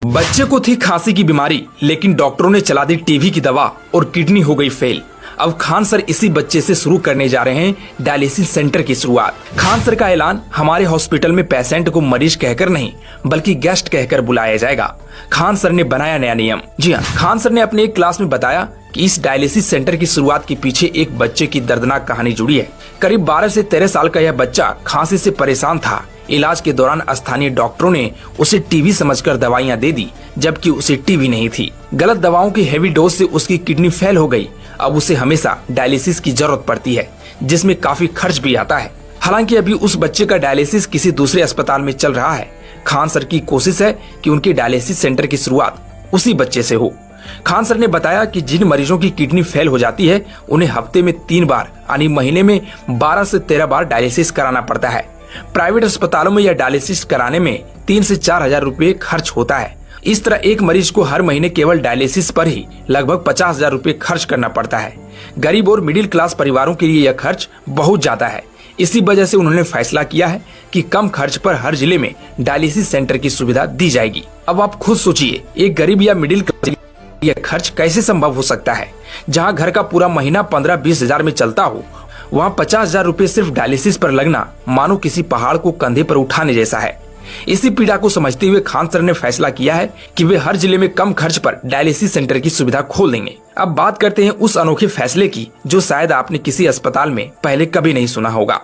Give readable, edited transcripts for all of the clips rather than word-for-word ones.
बच्चे को थी खांसी की बीमारी, लेकिन डॉक्टरों ने चला दी टीबी की दवा और किडनी हो गई फेल। अब खान सर इसी बच्चे से शुरू करने जा रहे हैं डायलिसिस सेंटर की शुरुआत। खान सर का ऐलान, हमारे हॉस्पिटल में पेशेंट को मरीज कहकर नहीं बल्कि गेस्ट कहकर बुलाया जाएगा। खान सर ने बनाया नया नियम। जी हाँ, खान सर ने अपने एक क्लास में बताया कि इस डायलिसिस सेंटर की शुरुआत के पीछे एक बच्चे की दर्दनाक कहानी जुड़ी है। करीब 12 से 13 साल का यह बच्चा खांसी से परेशान था। इलाज के दौरान स्थानीय डॉक्टरों ने उसे टीबी समझकर दवाइयां दे दी, जबकि उसे टीबी नहीं थी। गलत दवाओं की हेवी डोज से उसकी किडनी फेल हो गई। अब उसे हमेशा डायलिसिस की जरूरत पड़ती है, जिसमें काफी खर्च भी आता है। हालांकि अभी उस बच्चे का डायलिसिस किसी दूसरे अस्पताल में चल रहा है। खान सर की कोशिश है कि उनके डायलिसिस सेंटर की शुरुआत उसी बच्चे से हो। खान सर ने बताया कि जिन मरीजों की किडनी फेल हो जाती है, उन्हें हफ्ते में 3 बार यानी महीने में 12 से 13 बार डायलिसिस कराना पड़ता है। प्राइवेट अस्पतालों में यह डायलिसिस कराने में 3 से 4 हजार रुपए खर्च होता है। इस तरह एक मरीज को हर महीने केवल डायलिसिस पर ही लगभग 50 हजार रुपए खर्च करना पड़ता है। गरीब और मिडिल क्लास परिवारों के लिए यह खर्च बहुत ज्यादा है। इसी वजह से उन्होंने फैसला किया है कि कम खर्च पर हर जिले में डायलिसिस सेंटर की सुविधा दी जाएगी। अब आप खुद सोचिए, एक गरीब या मिडिल क्लास यह खर्च कैसे संभव हो सकता है। जहां घर का पूरा महीना 15-20 हजार में चलता हो, वहाँ 50 हजार रुपए सिर्फ डायलिसिस पर लगना मानो किसी पहाड़ को कंधे पर उठाने जैसा है। इसी पीड़ा को समझते हुए खान सर ने फैसला किया है कि वे हर जिले में कम खर्च पर डायलिसिस सेंटर की सुविधा खोल देंगे। अब बात करते हैं उस अनोखे फैसले की जो शायद आपने किसी अस्पताल में पहले कभी नहीं सुना होगा।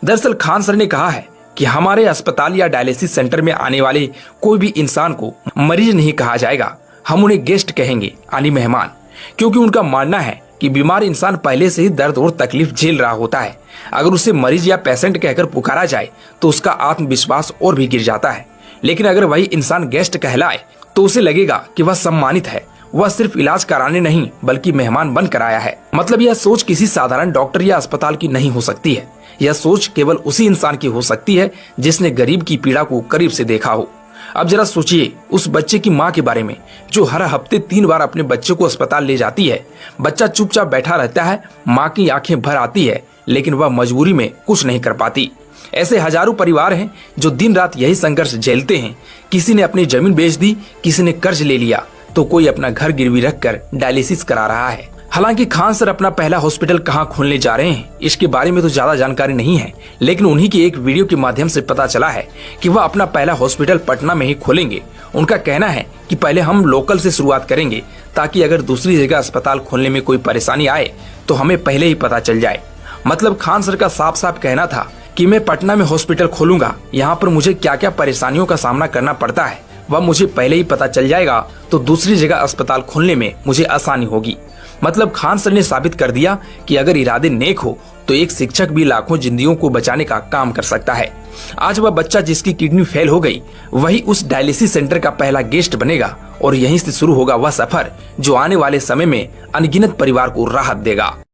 दरअसल खान सर ने कहा है कि हमारे अस्पताल या डायलिसिस सेंटर में आने वाले कोई भी इंसान को मरीज नहीं कहा जाएगा, हम उन्हें गेस्ट कहेंगे यानी मेहमान, क्योंकि उनका मानना है कि बीमार इंसान पहले से ही दर्द और तकलीफ झेल रहा होता है। अगर उसे मरीज या पेशेंट कहकर पुकारा जाए तो उसका आत्मविश्वास और भी गिर जाता है। लेकिन अगर वही इंसान गेस्ट कहलाए तो उसे लगेगा कि वह सम्मानित है, वह सिर्फ इलाज कराने नहीं बल्कि मेहमान बनकर आया है। मतलब यह सोच किसी साधारण डॉक्टर या अस्पताल की नहीं हो सकती है। यह सोच केवल उसी इंसान की हो सकती है जिसने गरीब की पीड़ा को करीब से देखा हो। अब जरा सोचिए उस बच्चे की माँ के बारे में जो हर हफ्ते 3 बार अपने बच्चे को अस्पताल ले जाती है। बच्चा चुपचाप बैठा रहता है, माँ की आंखें भर आती है, लेकिन वह मजबूरी में कुछ नहीं कर पाती। ऐसे हजारों परिवार हैं जो दिन रात यही संघर्ष झेलते हैं। किसी ने अपनी जमीन बेच दी, किसी ने कर्ज ले लिया, तो कोई अपना घर गिरवी रखकर डायलिसिस करा रहा है। हालांकि खान सर अपना पहला हॉस्पिटल कहां खोलने जा रहे हैं, इसके बारे में तो ज्यादा जानकारी नहीं है, लेकिन उन्हीं की एक वीडियो के माध्यम से पता चला है कि वह अपना पहला हॉस्पिटल पटना में ही खोलेंगे। उनका कहना है कि पहले हम लोकल से शुरुआत करेंगे, ताकि अगर दूसरी जगह अस्पताल खोलने में कोई परेशानी आए तो हमें पहले ही पता चल जाए। मतलब खान सर का साफ साफ कहना था कि मैं पटना में हॉस्पिटल खोलूंगा, यहाँ पर मुझे क्या क्या परेशानियों का सामना करना पड़ता है वह मुझे पहले ही पता चल जाएगा, तो दूसरी जगह अस्पताल खोलने में मुझे आसानी होगी। मतलब खान सर ने साबित कर दिया कि अगर इरादे नेक हो तो एक शिक्षक भी लाखों जिंदगियों को बचाने का काम कर सकता है। आज वह बच्चा जिसकी किडनी फेल हो गई, वही उस डायलिसिस सेंटर का पहला गेस्ट बनेगा और यहीं से शुरू होगा वह सफर जो आने वाले समय में अनगिनत परिवार को राहत देगा।